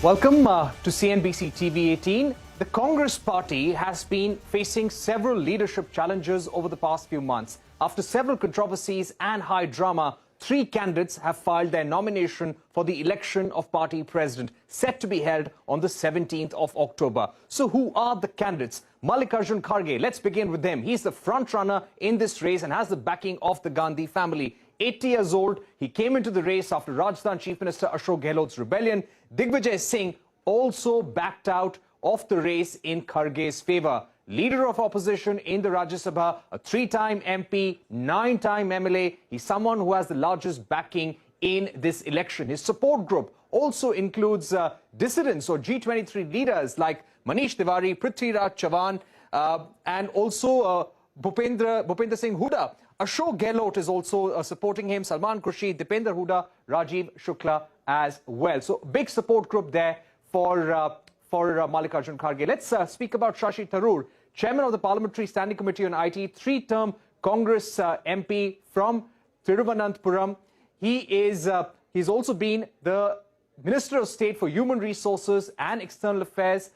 Welcome to CNBC-TV18. The Congress party has been facing several leadership challenges over the past few months. After several controversies and high drama, 3 candidates have filed their nomination for the election of party president, set to be held on the 17th of October. So who are the candidates? Mallikarjun Kharge, let's begin with him. He's the front runner in this race and has the backing of the Gandhi family. 80 years old, he came into the race after Rajasthan Chief Minister Ashok Gehlot's rebellion. Digvijay Singh also backed out of the race in Kharge's favour. Leader of opposition in the Rajya Sabha, a 3-time MP, 9-time MLA. He's someone who has the largest backing in this election. His support group also includes dissidents or G23 leaders like Manish Tiwari, Prithviraj Chavan, and also Bhupender Singh Hooda. Ashok Gehlot is also supporting him, Salman Khurshid, Dipender Hooda, Rajiv Shukla as well. So big support group there for Mallikarjun Kharge. Let's speak about Shashi Tharoor, chairman of the Parliamentary Standing Committee on IT, 3-term Congress MP from Thiruvananthapuram. He's also been the Minister of State for Human Resources and External Affairs,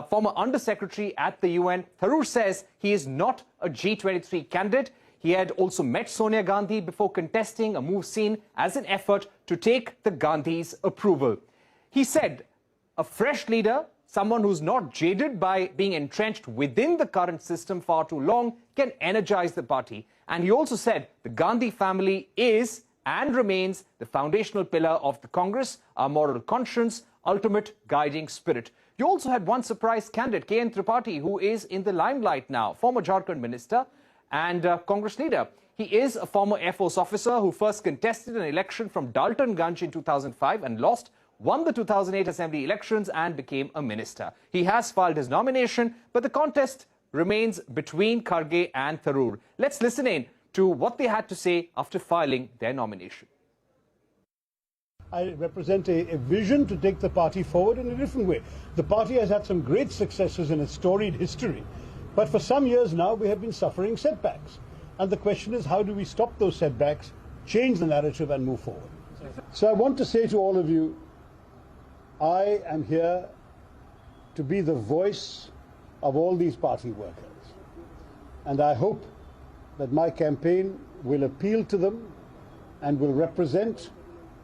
former Under-Secretary at the UN. Tharoor says he is not a G23 candidate. He had also met Sonia Gandhi before contesting, a move seen as an effort to take the Gandhis' approval. He said a fresh leader, someone who's not jaded by being entrenched within the current system far too long, can energize the party. And he also said the Gandhi family is and remains the foundational pillar of the Congress, our moral conscience, ultimate guiding spirit. You also had one surprise candidate, K.N. Tripathi, who is in the limelight now, former Jharkhand minister and Congress leader. He is a former Air Force officer who first contested an election from Daltonganj in 2005 and lost, won the 2008 Assembly elections and became a minister. He has filed his nomination, but the contest remains between Kharge and Tharoor. Let's listen in to what they had to say after filing their nomination. I represent a vision to take the party forward in a different way. The party has had some great successes in its storied history, but for some years now we have been suffering setbacks. And the question is, how do we stop those setbacks, change the narrative and move forward? So I want to say to all of you, I am here to be the voice of all these party workers. And I hope that my campaign will appeal to them and will represent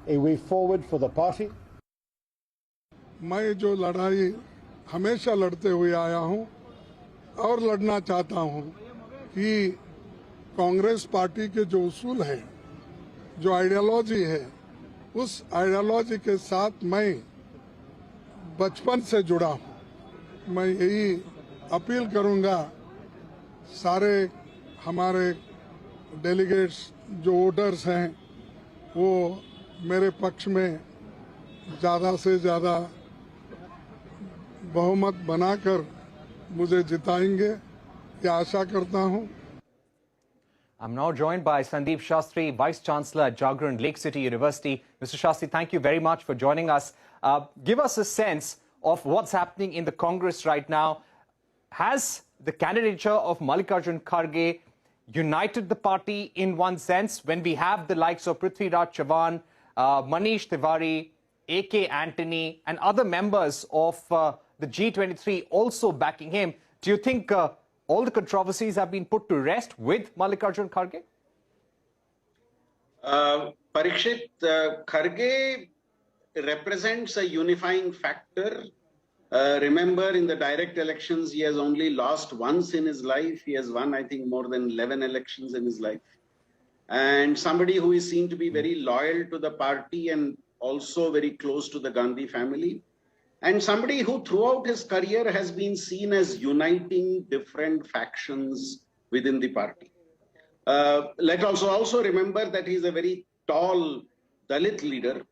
a way forward for the party. मैं जो लड़ाई हमेशा लड़ते हुए आया हूं और लड़ना चाहता हूं कि कांग्रेस पार्टी के जो उसूल हैं, जो आइडियोलॉजी है, उस आइडियोलॉजी के साथ मैं बचपन से जुड़ा हूं। मैं यही अपील करूंगा सारे हमारे डेलीगेट्स जो वोटर्स हैं वो मेरे पक्ष में ज़्यादा से ज़्यादा बहुमत बनाकर मुझे जिताएंगे, ये आशा करता हूं। I'm now joined by Sandeep Shastri, Vice Chancellor at Jagran Lake City University. Mr. Shastri, thank you very much for joining us. Give us a sense of what's happening in the Congress right now. Has the candidature of Mallikarjun Kharge united the party in one sense when we have the likes of Prithviraj Chavan, Manish Tiwari, A.K. Antony and other members of the G23 also backing him? Do you think all the controversies have been put to rest with Mallikarjun Kharge? Parikshit, Kharge represents a unifying factor. Remember, in the direct elections, he has only lost once in his life. He has won, I think, more than 11 elections in his life. And somebody who is seen to be very loyal to the party and also very close to the Gandhi family. And somebody who throughout his career has been seen as uniting different factions within the party. Let us also remember that he is a very tall Dalit leader.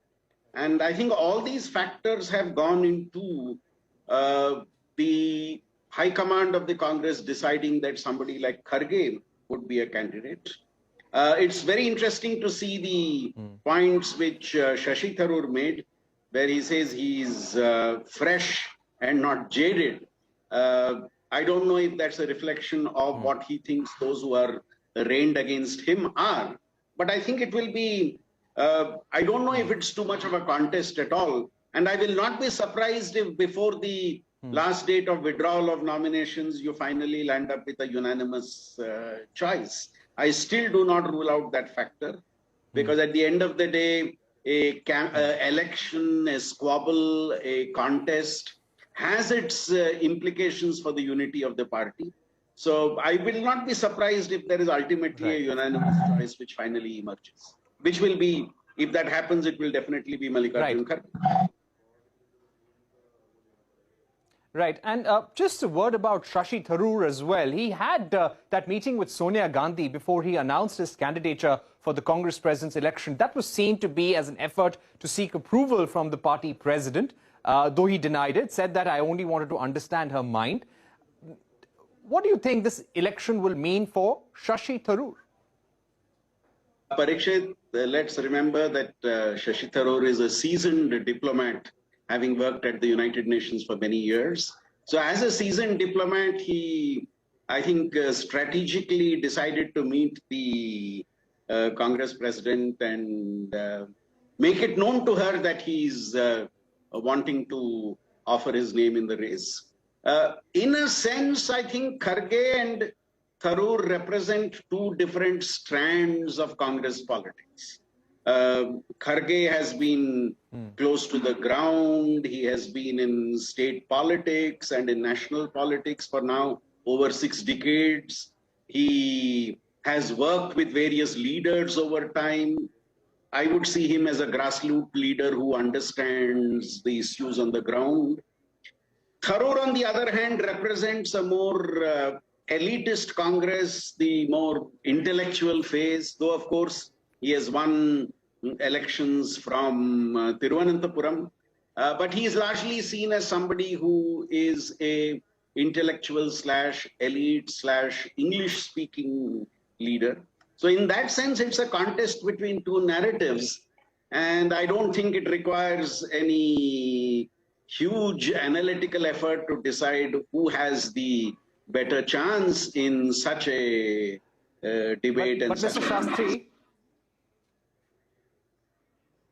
And I think all these factors have gone into the high command of the Congress deciding that somebody like Kharge would be a candidate. It's very interesting to see the points which Shashi Tharoor made, where he says he's fresh and not jaded. I don't know if that's a reflection of what he thinks those who are arraigned against him are, but I think it will be, I don't know if it's too much of a contest at all. And I will not be surprised if before the last date of withdrawal of nominations, you finally land up with a unanimous choice. I still do not rule out that factor, because at the end of the day, a election, a squabble, a contest has its implications for the unity of the party. So I will not be surprised if there is ultimately a unanimous choice which finally emerges, which will be, if that happens, it will definitely be Mallikarjun Kharge. Right. And just a word about Shashi Tharoor as well. He had that meeting with Sonia Gandhi before he announced his candidature for the Congress president's election. That was seen to be as an effort to seek approval from the party president, though he denied it, said that I only wanted to understand her mind. What do you think this election will mean for Shashi Tharoor? Parikshit, let's remember that Shashi Tharoor is a seasoned diplomat, having worked at the United Nations for many years. So as a seasoned diplomat, he, I think, strategically decided to meet the Congress president and make it known to her that he's wanting to offer his name in the race. In a sense, I think Kharge and Tharoor represent two different strands of Congress politics. Kharge has been close to the ground. He has been in state politics and in national politics for now over 6 decades. He has worked with various leaders over time. I would see him as a grassroots leader who understands the issues on the ground. Tharoor, on the other hand, represents a more elitist Congress, the more intellectual phase, though of course he has won elections from Thiruvananthapuram, but he is largely seen as somebody who is a intellectual / elite / English speaking leader. So in that sense, it's a contest between two narratives, and I don't think it requires any huge analytical effort to decide who has the better chance in such a debate.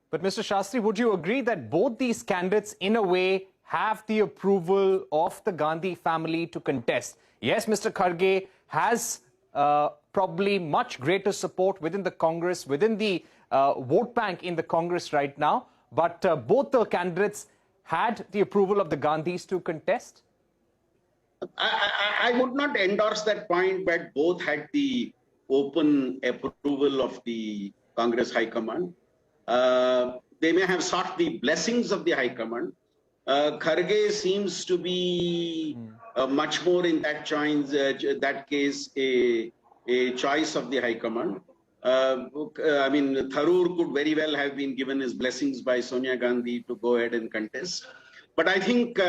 But Mr. Shastri, would you agree that both these candidates, in a way, have the approval of the Gandhi family to contest? Yes, Mr. Kharge has probably much greater support within the Congress, within the vote bank in the Congress right now, but both the candidates had the approval of the Gandhis to contest? I would not endorse that point, but both had the open approval of the Congress High Command. They may have sought the blessings of the High Command. Kharge seems to be much more in that case a choice of the High Command. I mean, Tharoor could very well have been given his blessings by Sonia Gandhi to go ahead and contest. But I think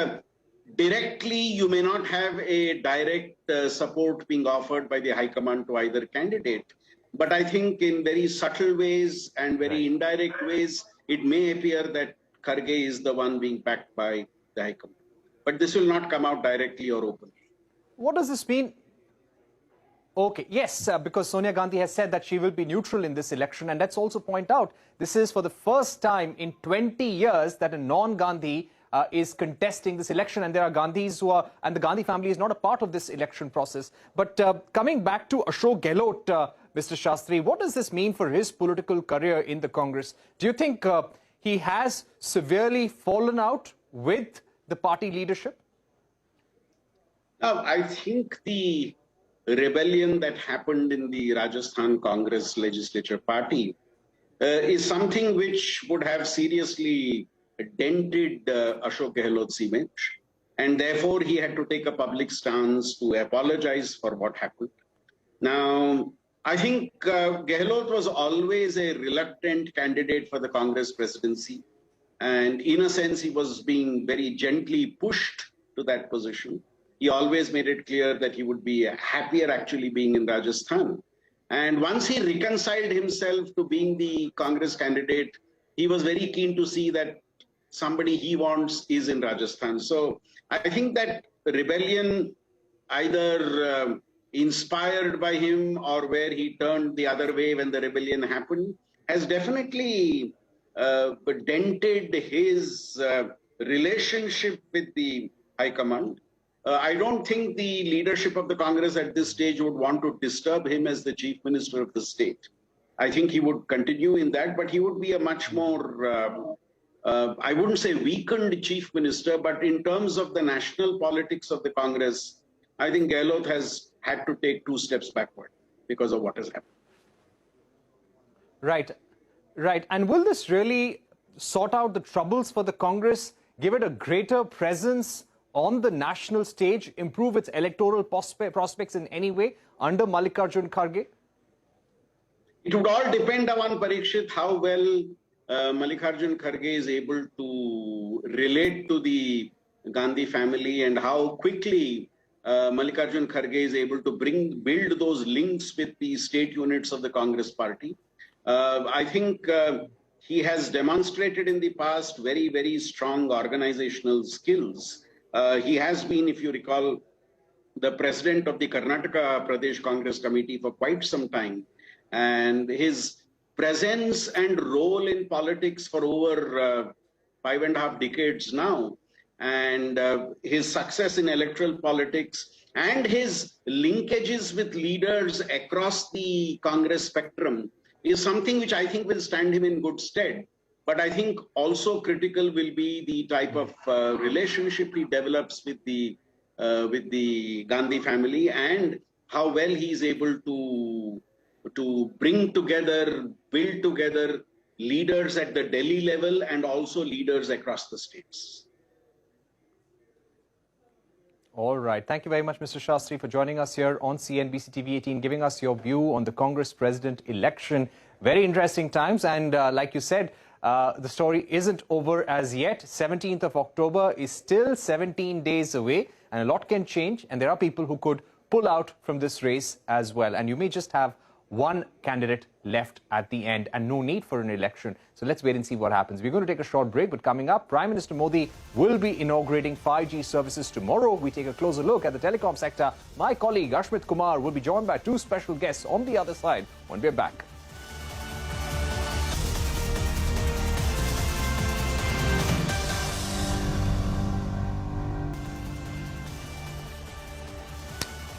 directly you may not have a direct support being offered by the High Command to either candidate. But I think in very subtle ways and very indirect ways, it may appear that Kharge is the one being backed by the High Command. But this will not come out directly or openly. What does this mean? Okay, yes, because Sonia Gandhi has said that she will be neutral in this election. And let's also point out, this is for the first time in 20 years that a non-Gandhi is contesting this election. And there are Gandhis who are, and the Gandhi family is not a part of this election process. But coming back to Ashok Gehlot, Mr. Shastri, what does this mean for his political career in the Congress? Do you think he has severely fallen out with the party leadership? Now, I think the rebellion that happened in the Rajasthan Congress Legislature Party is something which would have seriously dented Ashok Gehlot's image, and therefore he had to take a public stance to apologize for what happened. Now, I think Gehlot was always a reluctant candidate for the Congress presidency, and in a sense he was being very gently pushed to that position. He always made it clear that he would be happier actually being in Rajasthan. And once he reconciled himself to being the Congress candidate, he was very keen to see that somebody he wants is in Rajasthan. So I think that rebellion, either inspired by him or where he turned the other way when the rebellion happened, has definitely dented his relationship with the High Command. I don't think the leadership of the Congress at this stage would want to disturb him as the Chief Minister of the state. I think he would continue in that, but he would be a much more, I wouldn't say weakened Chief Minister, but in terms of the national politics of the Congress, I think Gehlot has had to take 2 steps backward because of what has happened. Right, right. And will this really sort out the troubles for the Congress, give it a greater presence on the national stage, improve its electoral prospects in any way under Mallikarjun Kharge? It would all depend on, Parikshit, how well Mallikarjun Kharge is able to relate to the Gandhi family and how quickly Mallikarjun Kharge is able to build those links with the state units of the Congress party. I think he has demonstrated in the past very, very strong organizational skills. He has been, if you recall, the president of the Karnataka Pradesh Congress Committee for quite some time. And his presence and role in politics for over 5.5 decades now, and his success in electoral politics and his linkages with leaders across the Congress spectrum is something which I think will stand him in good stead. But I think also critical will be the type of relationship he develops with the Gandhi family and how well he is able to bring together, build together leaders at the Delhi level and also leaders across the states. All right. Thank you very much, Mr. Shastri, for joining us here on CNBC TV18, giving us your view on the Congress president election. Very interesting times. And like you said, the story isn't over as yet. 17th of October is still 17 days away and a lot can change. And there are people who could pull out from this race as well. And you may just have one candidate left at the end and no need for an election. So let's wait and see what happens. We're going to take a short break, but coming up, Prime Minister Modi will be inaugurating 5G services tomorrow. We take a closer look at the telecom sector. My colleague Ashmit Kumar will be joined by 2 special guests on the other side when we're back.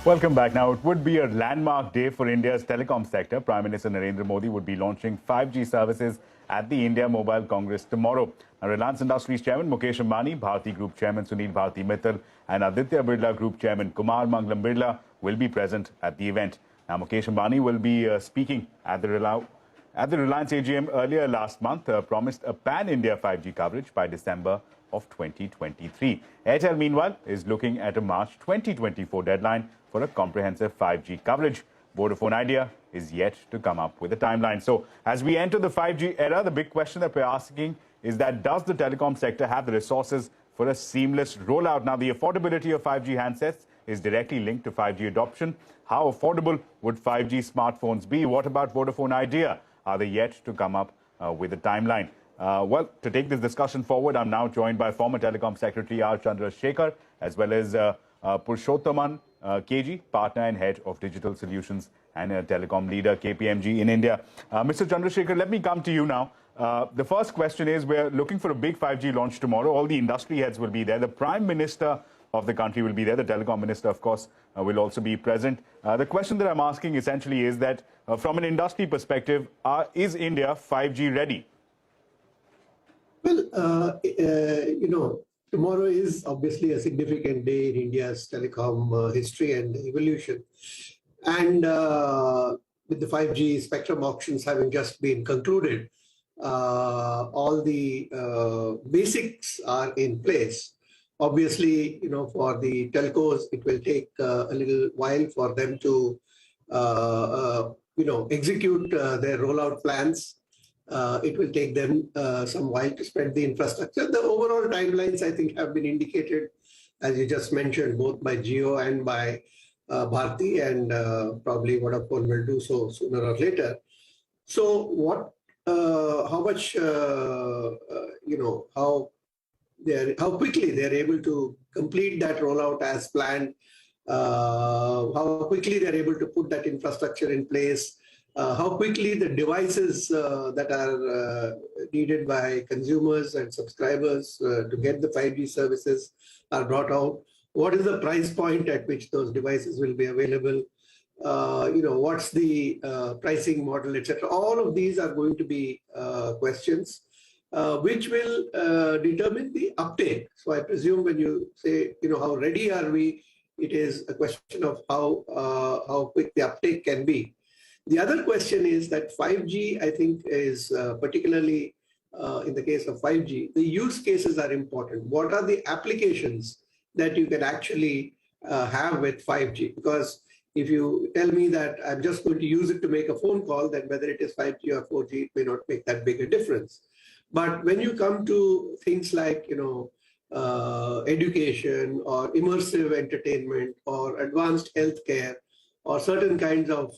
Welcome back. Now, it would be a landmark day for India's telecom sector. Prime Minister Narendra Modi would be launching 5G services at the India Mobile Congress tomorrow. Now, Reliance Industries Chairman Mukesh Ambani, Bharti Group Chairman Sunil Bharti Mittal and Aditya Birla Group Chairman Kumar Mangalam Birla will be present at the event. Now, Mukesh Ambani will be speaking at the Reliance AGM earlier last month, promised a pan-India 5G coverage by December of 2023. Airtel, meanwhile, is looking at a March 2024 deadline for a comprehensive 5G coverage. Vodafone Idea is yet to come up with a timeline. So as we enter the 5G era, the big question that we're asking is that does the telecom sector have the resources for a seamless rollout? Now, the affordability of 5G handsets is directly linked to 5G adoption. How affordable would 5G smartphones be? What about Vodafone Idea? Are they yet to come up with a timeline? Well, to take this discussion forward, I'm now joined by former Telecom Secretary R. Chandrasekhar, as well as Purushothaman KG, partner and head of digital solutions and a telecom leader, KPMG in India. Mr. Chandrasekhar, let me come to you now. The first question is, we're looking for a big 5G launch tomorrow. All the industry heads will be there. The Prime Minister of the country will be there. The Telecom Minister, of course, will also be present. The question that I'm asking essentially is that from an industry perspective, is India 5G ready? Well, tomorrow is obviously a significant day in India's telecom history and evolution. And with the 5G spectrum auctions having just been concluded, all the basics are in place. Obviously, for the telcos, it will take a little while for them to, execute their rollout plans. It will take them some while to spread the infrastructure. The overall timelines, I think, have been indicated, as you just mentioned, both by Jio and by Bharti, and probably Vodafone will do so sooner or later. So, how quickly they're able to complete that rollout as planned, how quickly they're able to put that infrastructure in place, how quickly the devices that are needed by consumers and subscribers to get the 5G services are brought out. What is the price point at which those devices will be available? What's the pricing model, etc. All of these are going to be questions which will determine the uptake. So I presume when you say, how ready are we, it is a question of how quick the uptake can be. The other question is that 5G, I think, is particularly in the case of 5G, the use cases are important. What are the applications that you can actually have with 5G? Because if you tell me that I'm just going to use it to make a phone call, then whether it is 5G or 4G, it may not make that big a difference. But when you come to things like, education or immersive entertainment or advanced healthcare or certain kinds of,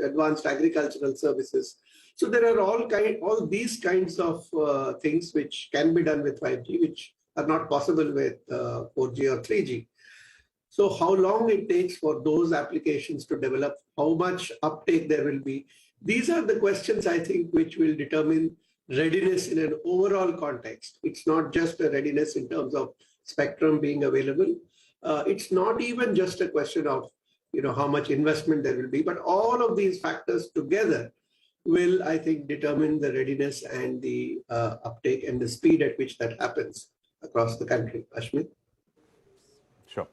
advanced agricultural services. So there are all these kinds of things which can be done with 5G, which are not possible with 4G or 3G. So how long it takes for those applications to develop, how much uptake there will be. These are the questions, I think, which will determine readiness in an overall context. It's not just a readiness in terms of spectrum being available. It's not even just a question of how much investment there will be, but all of these factors together will, I think, determine the readiness and the uptake and the speed at which that happens across the country. Ashmit? Sure.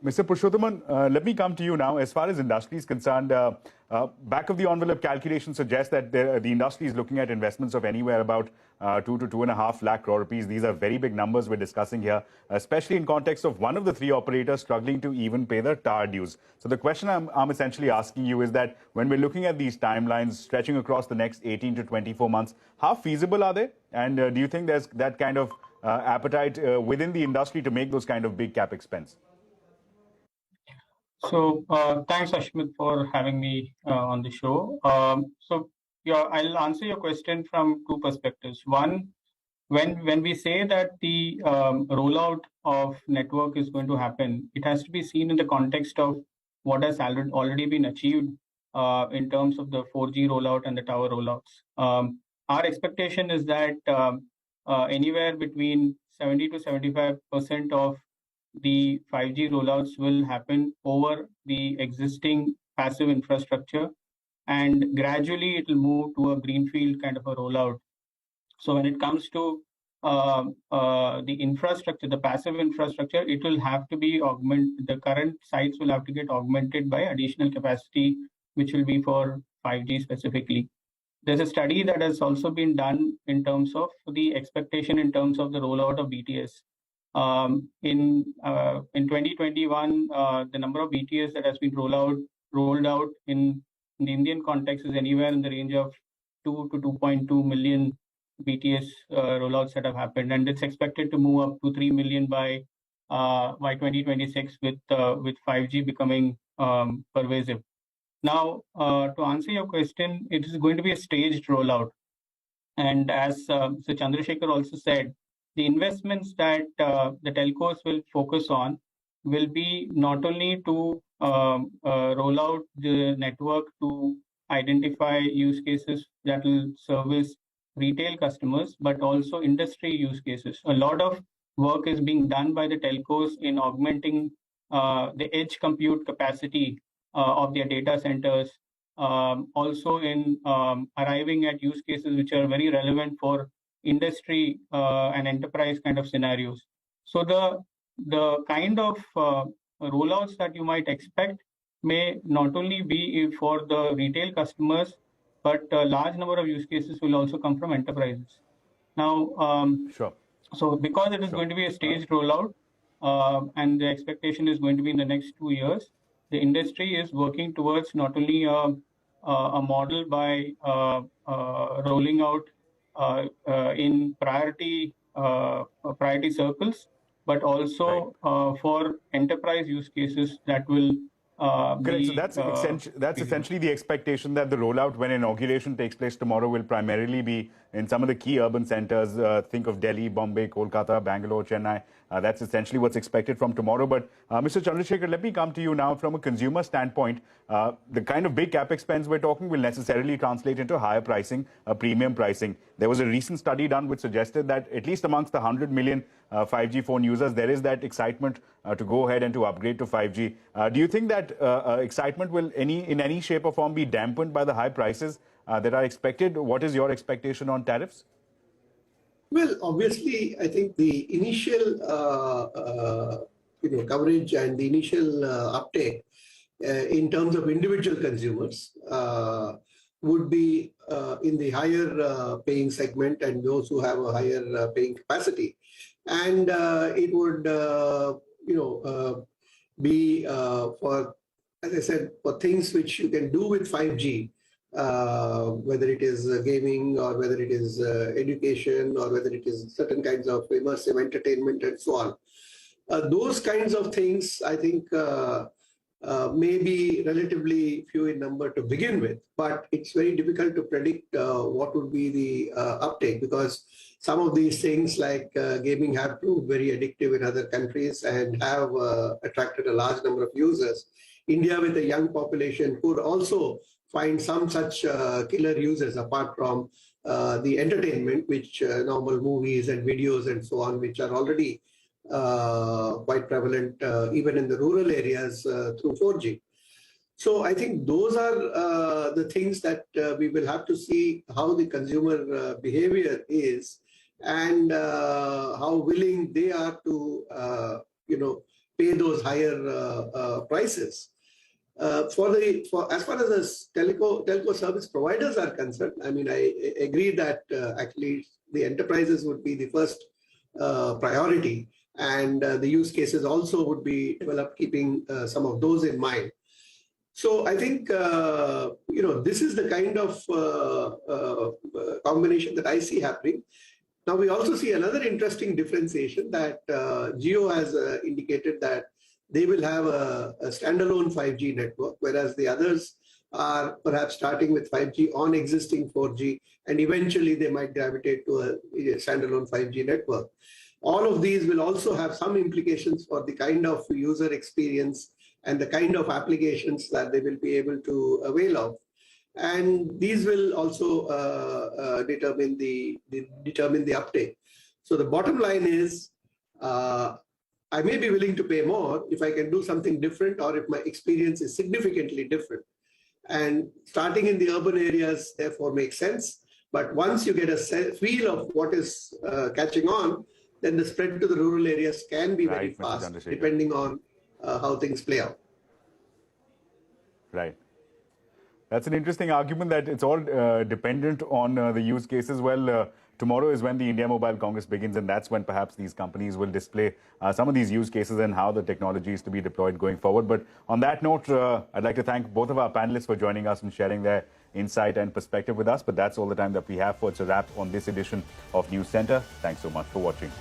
Mr. Purushothaman, let me come to you now. As far as industry is concerned, back of the envelope calculations suggest that the industry is looking at investments of anywhere about 2 to 2.5 lakh crore rupees. These are very big numbers we're discussing here, especially in context of one of the three operators struggling to even pay the tower dues. So the question I'm essentially asking you is that when we're looking at these timelines stretching across the next 18 to 24 months, how feasible are they? And do you think there's that kind of appetite within the industry to make those kind of big capex spends? So thanks, Ashmit, for having me on the show. I'll answer your question from two perspectives. One, when we say that the rollout of network is going to happen, it has to be seen in the context of what has already been achieved in terms of the 4G rollout and the tower rollouts. Our expectation is that anywhere between 70 to 75% of the 5G rollouts will happen over the existing passive infrastructure, and gradually it will move to a greenfield kind of a rollout. So when it comes to the infrastructure, the passive infrastructure, it will have to be augmented. The current sites will have to get augmented by additional capacity, which will be for 5G specifically. There's a study that has also been done in terms of the expectation in terms of the rollout of BTS. In 2021, the number of BTS that has been rolled out in the Indian context is anywhere in the range of 2 to 2.2 million BTS rollouts that have happened, and it's expected to move up to 3 million by 2026 with 5G becoming pervasive. Now, to answer your question, it is going to be a staged rollout, and as Mr. Chandrasekhar also said, the investments that the telcos will focus on will be not only to roll out the network to identify use cases that will service retail customers, but also industry use cases. A lot of work is being done by the telcos in augmenting the edge compute capacity of their data centers, also in arriving at use cases which are very relevant for industry and enterprise kind of scenarios. So the kind of rollouts that you might expect may not only be for the retail customers, but a large number of use cases will also come from enterprises. Now, Sure. So because it is going to be a staged rollout, and the expectation is going to be in the next 2 years, the industry is working towards not only a model by rolling out in priority circles, but also for enterprise use cases that will Correct. So that's essentially the expectation that the rollout, when inauguration takes place tomorrow, will primarily be in some of the key urban centers. Think of Delhi, Bombay, Kolkata, Bangalore, Chennai. That's essentially what's expected from tomorrow. But Mr. Chandrasekhar, let me come to you now from a consumer standpoint. The kind of big capex spends we're talking will necessarily translate into higher pricing, premium pricing. There was a recent study done which suggested that at least amongst the 100 million 5G phone users, there is that excitement to go ahead and to upgrade to 5G. Do you think that excitement will in any shape or form be dampened by the high prices that are expected? What is your expectation on tariffs? Well, obviously, I think the initial coverage and the initial uptake in terms of individual consumers would be in the higher paying segment and those who have a higher paying capacity, and it would be for, as I said, for things which you can do with 5G. Whether it is gaming or whether it is education or whether it is certain kinds of immersive entertainment and so on. Those kinds of things, I think, may be relatively few in number to begin with, but it's very difficult to predict what would be the uptake, because some of these things like gaming have proved very addictive in other countries and have attracted a large number of users. India, with a young population, could also find some such killer users apart from the entertainment, which normal movies and videos and so on, which are already quite prevalent even in the rural areas through 4G. So I think those are the things that we will have to see how the consumer behavior is and how willing they are to pay those higher prices. As far as the telco service providers are concerned, I mean, I agree that actually the enterprises would be the first priority, and the use cases also would be developed keeping some of those in mind. So I think this is the kind of combination that I see happening. Now we also see another interesting differentiation that Jio has indicated that they will have a standalone 5G network, whereas the others are perhaps starting with 5G on existing 4G, and eventually they might gravitate to a standalone 5G network. All of these will also have some implications for the kind of user experience and the kind of applications that they will be able to avail of. And these will also determine the uptake. So the bottom line is, I may be willing to pay more if I can do something different or if my experience is significantly different. And starting in the urban areas, therefore, makes sense. But once you get a feel of what is catching on, then the spread to the rural areas can be very fast, depending on how things play out. Right. That's an interesting argument that it's all dependent on the use cases. Well, tomorrow is when the India Mobile Congress begins, and that's when perhaps these companies will display some of these use cases and how the technology is to be deployed going forward. But on that note, I'd like to thank both of our panelists for joining us and sharing their insight and perspective with us. But that's all the time that we have for. It's a wrap on this edition of News Center. Thanks so much for watching.